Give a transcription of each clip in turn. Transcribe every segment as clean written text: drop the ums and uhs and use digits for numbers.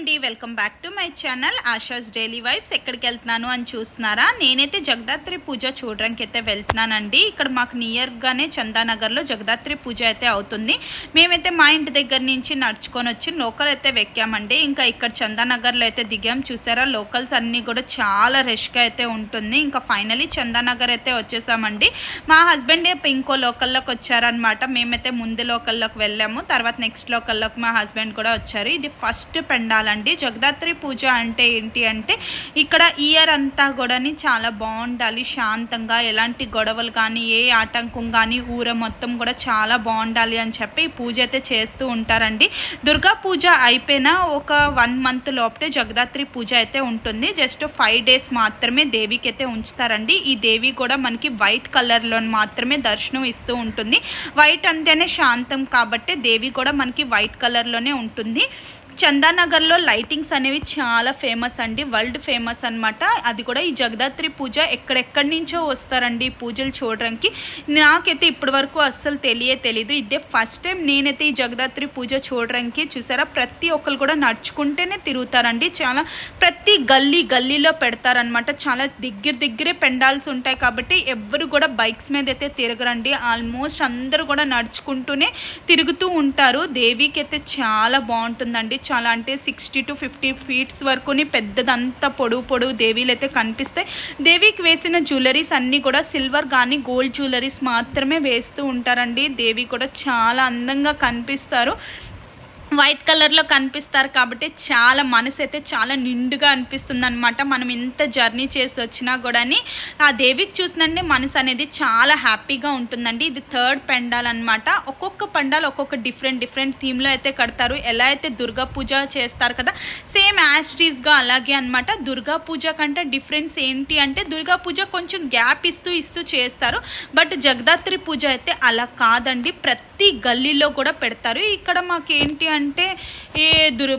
అండి, welcome back to my channel ASHAs daily vibes. ఎక్కడికి వెళ్తున్నాను అని చూస్తున్నారా? నేనైతే జగదాత్రి పూజ చూడడానికి అయితే వెళ్తున్నానండి. ఇక్కడ మాకు నియర్గానే చందానగర్లో జగదాత్రి పూజ అయితే అవుతుంది. మేమైతే మా ఇంటి దగ్గర నుంచి నడుచుకొని వచ్చి లోకల్ అయితే వెక్కామండి. ఇంకా ఇక్కడ చందానగర్లో అయితే దిగాం. చూసారా, లోకల్స్ అన్నీ కూడా చాలా రష్గా అయితే ఉంటుంది. ఇంకా ఫైనలీ చందానగర్ అయితే వచ్చేసామండి. మా హస్బెండ్ ఇంకో లోకల్లోకి వచ్చారనమాట. మేమైతే ముందు లోకల్లోకి వెళ్ళాము, తర్వాత నెక్స్ట్ లోకల్లోకి మా హస్బెండ్ కూడా వచ్చారు. ఇది ఫస్ట్ పెండాలండి. జగదాత్రి పూజ అంటే ఏంటి అంటే ఇక్కడ ఇయర్ అంతా కూడా చాలా బాగుండాలి, శాంతంగా, ఎలాంటి గొడవలు కానీ ఏ ఆటంకం కానీ ఊర మొత్తం కూడా చాలా బాగుండాలి అని చెప్పి ఈ పూజ అయితే చేస్తూ ఉంటారండి. దుర్గా పూజ అయిపోయిన ఒక 1 month లోపే జగదాత్రి పూజ అయితే ఉంటుంది. జస్ట్ 5 days మాత్రమే దేవికి అయితే ఉంచుతారండి. ఈ దేవి కూడా మనకి వైట్ కలర్లో మాత్రమే దర్శనం ఇస్తూ ఉంటుంది. వైట్ అంటేనే శాంతం కాబట్టి దేవి కూడా మనకి వైట్ కలర్లోనే ఉంటుంది. చందానగర్లో లైటింగ్స్ అనేవి చాలా ఫేమస్ అండి, వరల్డ్ ఫేమస్ అనమాట. అది కూడా ఈ జగదాత్రి పూజ ఎక్కడెక్కడి నుంచో వస్తారండి ఈ పూజలు చూడడానికి. నాకైతే ఇప్పటి వరకు అస్సలు తెలీదు. ఇదే ఫస్ట్ టైం నేనైతే ఈ జగదాత్రి పూజ చూడడానికి. చూసారా, ప్రతి ఒక్కరు కూడా నడుచుకుంటేనే తిరుగుతారండి. చాలా ప్రతి గల్లీలో పెడతారనమాట. చాలా దగ్గరే పెండాల్సి ఉంటాయి కాబట్టి ఎవ్వరు కూడా బైక్స్ మీద అయితే తిరగరండి. ఆల్మోస్ట్ అందరూ కూడా నడుచుకుంటూనే తిరుగుతూ ఉంటారు. దేవికి అయితే చాలా బాగుంటుందండి. చాలా అంటే 60 to 50 feet వరకుని పెద్దదంతా పొడుగు దేవీలు అయితే కనిపిస్తాయి. దేవికి వేసిన జ్యువెలరీస్ అన్నీ కూడా సిల్వర్ కానీ గోల్డ్ జ్యువెలరీస్ మాత్రమే వేస్తూ ఉంటారండి. దేవి కూడా చాలా అందంగా కనిపిస్తారు. వైట్ కలర్లో కనిపిస్తారు కాబట్టి చాలా మనసు అయితే చాలా నిండుగా అనిపిస్తుంది అనమాట. మనం ఎంత జర్నీ చేసి వచ్చినా కూడా ఆ దేవికి చూసినండి మనసు అనేది చాలా హ్యాపీగా ఉంటుందండి. ఇది 3rd పెండాల్ అనమాట. ఒక్కొక్క పండాల్ ఒక్కొక్క డిఫరెంట్ థీమ్లో అయితే కడతారు. ఎలా అయితే దుర్గా పూజ చేస్తారు కదా, సేమ్ యాస్టీస్గా అలాగే అనమాట. దుర్గా పూజ కంటే డిఫరెన్స్ ఏంటి అంటే దుర్గా పూజ కొంచెం గ్యాప్ ఇస్తూ చేస్తారు. బట్ జగదాత్రి పూజ అయితే అలా కాదండి, ప్రతి గల్లీలో కూడా పెడతారు. ఇక్కడ మాకేంటి అంటే ఈ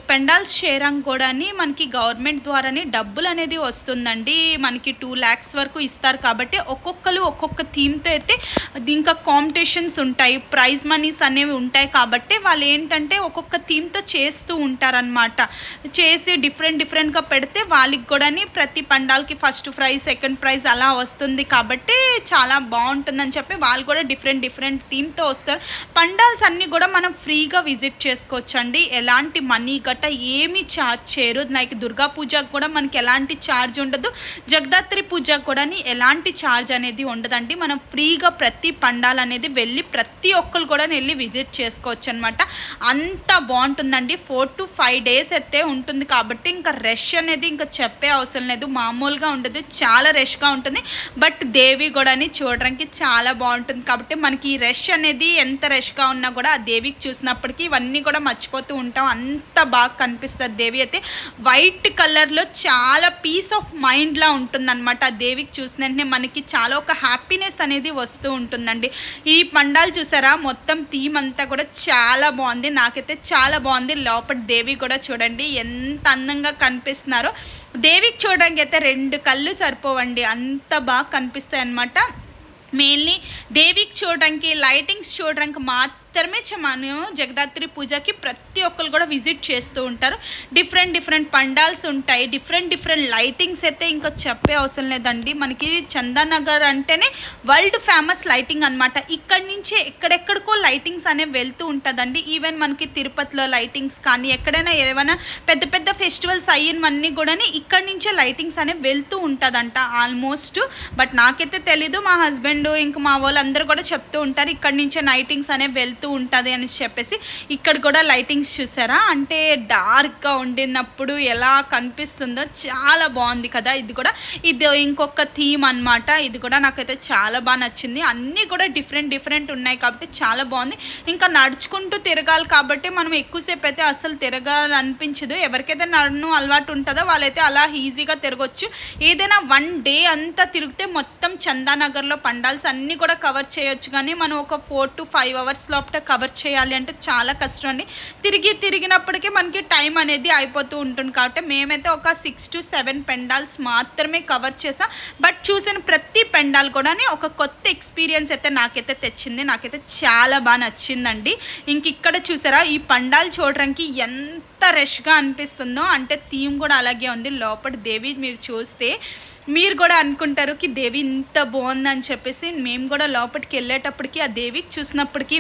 పెండాల్స్ చేయడానికి కూడా మనకి గవర్నమెంట్ ద్వారానే డబ్బులు అనేది వస్తుందండి. మనకి 2 lakhs వరకు ఇస్తారు కాబట్టి ఒక్కొక్కరు ఒక్కొక్క థీమ్తో అయితే ఇంకా కాంపిటీషన్స్ ఉంటాయి, ప్రైజ్ మనీస్ అనేవి ఉంటాయి కాబట్టి వాళ్ళు ఏంటంటే ఒక్కొక్క థీమ్తో చేస్తూ ఉంటారనమాట. చేసి డిఫరెంట్గా పెడితే వాళ్ళకి కూడా ప్రతి పండాలకి ఫస్ట్ ప్రైజ్, సెకండ్ ప్రైజ్ అలా వస్తుంది కాబట్టి చాలా బాగుంటుందని చెప్పి వాళ్ళు కూడా డిఫరెంట్ థీమ్తో వస్తారు. పండాల్స్ అన్నీ కూడా మనం ఫ్రీగా విజిట్ చేసుకోవచ్చు అండి. ఎలాంటి మనీ గట్ట ఏమీ ఛార్జ్ చేయరు. లైక్ దుర్గా పూజకు కూడా మనకి ఎలాంటి ఛార్జ్ ఉండదు, జగదాత్రి పూజకు కూడా ఎలాంటి ఛార్జ్ అనేది ఉండదండి. మనం ఫ్రీగా ప్రతి పండాల్ అనేది వెళ్ళి ప్రతి ఒక్కరు కూడా వెళ్ళి విజిట్ చేసుకోవచ్చు అనమాట. అంత బాగుంటుందండి. 4 to 5 days అయితే ఉంటుంది కాబట్టి ఇంకా రష్ అనేది ఇంకా చెప్పే అవసరం లేదు, మామూలుగా ఉండదు, చాలా రష్గా ఉంటుంది. బట్ దేవి కూడా చూడడానికి చాలా బాగుంటుంది కాబట్టి మనకి ఈ రష్ అనేది ఎంత రష్గా ఉన్నా కూడా ఆ దేవికి చూసినప్పటికీ ఇవన్నీ కూడా మర్చిపోతూ ఉంటాం. అంత బాగా కనిపిస్తుంది దేవి అయితే. వైట్ కలర్లో చాలా పీస్ ఆఫ్ మైండ్లా ఉంటుందన్నమాట. ఆ దేవికి చూసిన వెంటనే మనకి చాలా ఒక హ్యాపీనెస్ అనేది వస్తూ ఉంటుందండి. ఈ పండాలు చూసారా, మొత్తం థీమ్ అంతా కూడా చాలా బాగుంది. నాకైతే చాలా బాగుంది. లోపల దేవి కూడా చూడండి ఎంత అందంగా కనిపిస్తున్నారో. దేవికి చూడడానికి అయితే 2 కళ్ళు సరిపోవండి, అంత బాగా కనిపిస్తాయి అన్నమాట. మెయిన్లీ దేవికి చూడడానికి, లైటింగ్స్ చూడడానికి మాత్రమే మనం జగదాత్రి పూజకి ప్రతి ఒక్కరు కూడా విజిట్ చేస్తూ ఉంటారు. డిఫరెంట్ పండాల్స్ ఉంటాయి, డిఫరెంట్ లైటింగ్స్ అయితే ఇంకా చెప్పే అవసరం లేదండి. మనకి చందానగర్ అంటేనే వరల్డ్ ఫేమస్ లైటింగ్ అనమాట. ఇక్కడి నుంచే ఎక్కడెక్కడికో లైటింగ్స్ అనేవి వెళ్తూ ఉంటుందండి. ఈవెన్ మనకి తిరుపతిలో లైటింగ్స్ కానీ ఎక్కడైనా ఏమైనా పెద్ద ఫెస్టివల్స్ అయ్యినవన్నీ కూడా ఇక్కడి నుంచే లైటింగ్స్ అనేవి వెళ్తూ ఉంటుందంట ఆల్మోస్ట్. బట్ నాకైతే తెలీదు, మా హస్బెండ్ ఇంకా మా వాళ్ళందరూ కూడా చెప్తూ ఉంటారు ఇక్కడి నుంచే లైటింగ్స్ అనేవి వెళ్తూ ఉంటుంది అని చెప్పేసి. ఇక్కడ కూడా లైటింగ్స్ చూసారా, అంటే డార్క్గా ఉండినప్పుడు ఎలా కనిపిస్తుందో చాలా బాగుంది కదా. ఇది ఇంకొక థీమ్ అనమాట. ఇది కూడా నాకైతే చాలా బాగా నచ్చింది. అన్నీ కూడా డిఫరెంట్ ఉన్నాయి కాబట్టి చాలా బాగుంది. ఇంకా నడుచుకుంటూ తిరగాలి కాబట్టి మనం ఎక్కువసేపు అయితే అస్సలు తిరగాలనిపించదు. ఎవరికైతే నన్ను అలవాటు ఉంటుందో వాళ్ళైతే అలా ఈజీగా తిరగొచ్చు. ఏదైనా 1 day అంతా తిరిగితే మొత్తం చందానగర్లో పండాల్స్ అన్నీ కూడా కవర్ చేయొచ్చు. కానీ మనం ఒక 4 to 5 hours లోపల అంతా కవర్ చేయాలి అంటే చాలా కష్టం అండి. తిరిగినప్పటికీ మనకి టైం అనేది అయిపోతూ ఉంటుంది. కాబట్టి మేమైతే ఒక 6 to 7 పెండాల్స్ మాత్రమే కవర్ చేసాం. బట్ చూసిన ప్రతి పెండాల్ కూడా ఒక కొత్త ఎక్స్పీరియన్స్ అయితే నాకైతే తెచ్చింది. నాకైతే చాలా బాగా నచ్చిందండి. ఇంక ఇక్కడ చూసారా, ఈ పండాలు చూడడానికి ఎంత రష్గా అనిపిస్తుందో, అంటే థీమ్ కూడా అలాగే ఉంది. లోపల దేవి మీరు చూస్తే మీరు కూడా అనుకుంటారు కి దేవి ఇంత బాగుందని చెప్పేసి. మేము కూడా లోపలికి వెళ్ళేటప్పటికి ఆ దేవికి చూసినప్పటికీ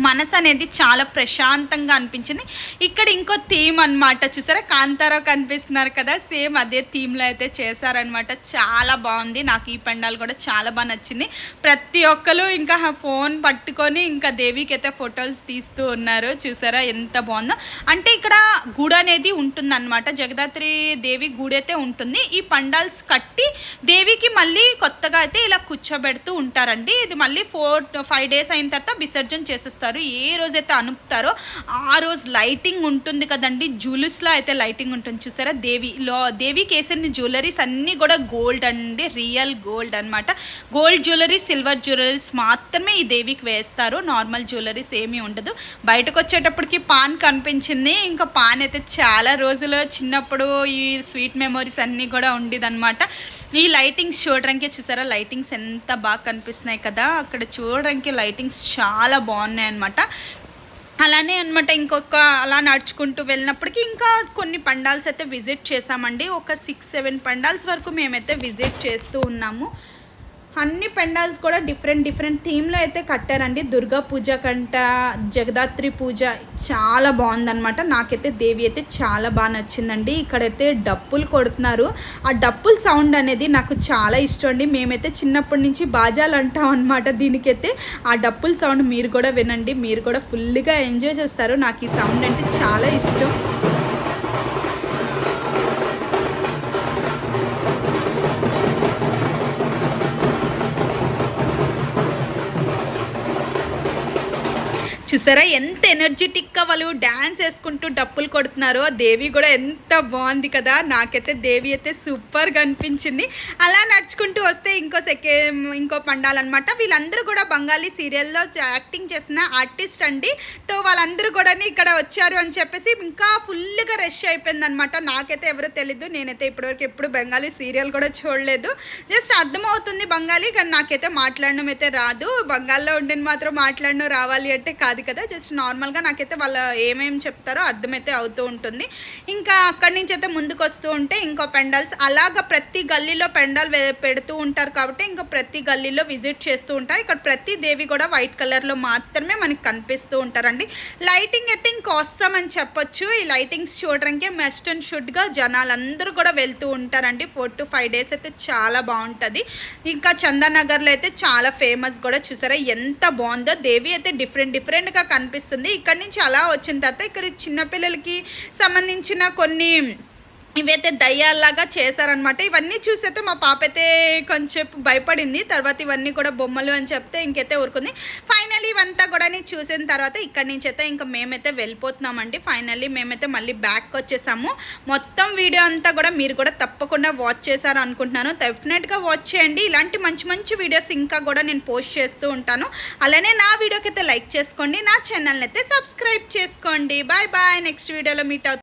మనసు అనేది చాలా ప్రశాంతంగా అనిపించింది. ఇక్కడ ఇంకో థీమ్ అనమాట, చూసారా కాంతారా కనిపిస్తున్నారు కదా, సేమ్ అదే థీమ్లో అయితే చేశారనమాట. చాలా బాగుంది. నాకు ఈ పండాలు కూడా చాలా బాగా నచ్చింది. ప్రతి ఒక్కరు ఇంకా ఫోన్ పట్టుకొని ఇంకా దేవికి అయితే ఫొటోస్ తీస్తూ ఉన్నారు. చూసారా ఎంత బాగుందో. అంటే ఇక్కడ గుడి అనేది ఉంటుందన్నమాట, జగదాత్రి దేవి గుడి అయితే ఉంటుంది. ఈ పండాల్స్ కట్టి దేవికి మళ్ళీ కొత్తగా అయితే ఇలా కూర్చోబెడుతూ ఉంటారండి. ఇది మళ్ళీ 4-5 days అయిన తర్వాత విసర్జన చేసేస్తారు. ఏ రోజైతే అనుపుతారో ఆ రోజు లైటింగ్ ఉంటుంది కదండి, జ్యువెలర్స్లో అయితే లైటింగ్ ఉంటుంది. చూసారా దేవికి వేసిన జ్యువెలరీస్ అన్నీ కూడా గోల్డ్ అండి, రియల్ గోల్డ్ అనమాట. గోల్డ్ జ్యువెలరీస్, సిల్వర్ జ్యువెలరీస్ మాత్రమే ఈ దేవికి వేస్తారు. నార్మల్ జ్యువెలరీస్ ఏమీ ఉండదు. బయటకు వచ్చేటప్పటికి పాన్ కనిపించింది. ఇంకా పాన్ అయితే చాలా రోజులు చిన్నప్పుడు ఈ స్వీట్ మెమొరీస్ అన్నీ కూడా ఉండేదన్నమాట. ఈ లైటింగ్స్ చూడడానికి చూసారా, లైటింగ్స్ ఎంత బాగా కనిపిస్తున్నాయి కదా, అక్కడ చూడడానికి లైటింగ్స్ చాలా బాగున్నాయి అనమాట. అలానే అనమాట. ఇంకొక అలా నడుచుకుంటూ వెళ్ళినప్పటికీ ఇంకా కొన్ని పండాల్స్ అయితే విజిట్ చేసామండి. ఒక 6-7 పండాల్స్ వరకు మేమైతే విజిట్ చేస్తూ ఉన్నాము. అన్ని పెండాల్స్ కూడా డిఫరెంట్ థీమ్లో అయితే కట్టారండి. దుర్గా పూజ కంట, జగదాత్రి పూజ చాలా బాగుందనమాట. నాకైతే దేవి అయితే చాలా బాగా నచ్చిందండి. ఇక్కడైతే డప్పులు కొడుతున్నారు. ఆ డప్పుల సౌండ్ అనేది నాకు చాలా ఇష్టం అండి. మేమైతే చిన్నప్పటి నుంచి బాజాలు అంటాం అనమాట దీనికైతే. ఆ డప్పుల సౌండ్ మీరు కూడా వినండి, మీరు కూడా ఫుల్గా ఎంజాయ్ చేస్తారు. నాకు ఈ సౌండ్ అంటే చాలా ఇష్టం. చూసారా ఎంత ఎనర్జెటిక్గా వాళ్ళు డ్యాన్స్ వేసుకుంటూ డప్పులు కొడుతున్నారో. దేవి కూడా ఎంత బాగుంది కదా, నాకైతే దేవి అయితే సూపర్గా అనిపించింది. అలా నడుచుకుంటూ వస్తే ఇంకో పండాలన్నమాట. వీళ్ళందరూ కూడా బెంగాలీ సీరియల్లో యాక్టింగ్ చేసిన ఆర్టిస్ట్ అండి. తో వాళ్ళందరూ కూడా ఇక్కడ వచ్చారు అని చెప్పేసి ఇంకా ఫుల్గా రష్ అయిపోయింది అనమాట. నాకైతే ఎవరో తెలీదు, నేనైతే ఇప్పటివరకు ఎప్పుడు బెంగాలీ సీరియల్ కూడా చూడలేదు. జస్ట్ అర్థమవుతుంది బెంగాలీ, కానీ నాకైతే మాట్లాడడం అయితే రాదు. బెంగాల్లో ఉండిని మాత్రం మాట్లాడడం రావాలి అంటే కాదు కదా, జస్ట్ నార్మల్గా నాకైతే వాళ్ళు ఏమేమి చెప్తారో అర్థమైతే అవుతూ ఉంటుంది. ఇంకా అక్కడి నుంచి అయితే ముందుకు వస్తూ ఉంటే ఇంకో పెండాల్స్ అలాగా ప్రతి గల్లీలో పెండాల్ పెడుతూ ఉంటారు. కాబట్టి ఇంకా ప్రతి గల్లీలో విజిట్ చేస్తూ ఉంటారు. ఇక్కడ ప్రతి దేవి కూడా వైట్ కలర్లో మాత్రమే మనకి కనిపిస్తూ ఉంటారండి. లైటింగ్ అయితే ఇంకొస్తాం అని చెప్పొచ్చు. ఈ లైటింగ్స్ చూడడానికి మస్ట్ అండ్ షుడ్గా జనాలందరూ కూడా వెళ్తూ ఉంటారండి. 4 to 5 days అయితే చాలా బాగుంటుంది. ఇంకా చందానగర్లో అయితే చాలా ఫేమస్ కూడా. చూసారా ఎంత బాగుందో. దేవి అయితే డిఫరెంట్గా కనిపిస్తుంది. ఇక్కడ నుంచి అలా వచ్చిన తర్వాత ఇక్కడ చిన్నపిల్లలకి సంబంధించిన కొన్ని ఇవైతే దయ్యాల్లాగా చేశారనమాట. ఇవన్నీ చూసైతే మా పాప అయితే కొంచెం భయపడింది. తర్వాత ఇవన్నీ కూడా బొమ్మలు అని చెప్తే ఇంకైతే ఊరుకుంది. ఫైనల్లీ ఇవంతా కూడా చూసిన తర్వాత ఇక్కడి నుంచి అయితే ఇంకా మేమైతే వెళ్ళిపోతున్నామండి. ఫైనల్లీ మేమైతే మళ్ళీ బ్యాక్ వచ్చేసాము. మొత్తం వీడియో అంతా కూడా మీరు కూడా తప్పకుండా వాచ్ చేశారు అనుకుంటున్నాను. డెఫినెట్గా వాచ్ చేయండి. ఇలాంటి మంచి వీడియోస్ ఇంకా కూడా నేను పోస్ట్ చేస్తూ ఉంటాను. అలానే నా వీడియోకి అయితే లైక్ చేసుకోండి, నా ఛానల్ని అయితే సబ్స్క్రైబ్ చేసుకోండి. బాయ్ నెక్స్ట్ వీడియోలో మీట్ అవుతాను.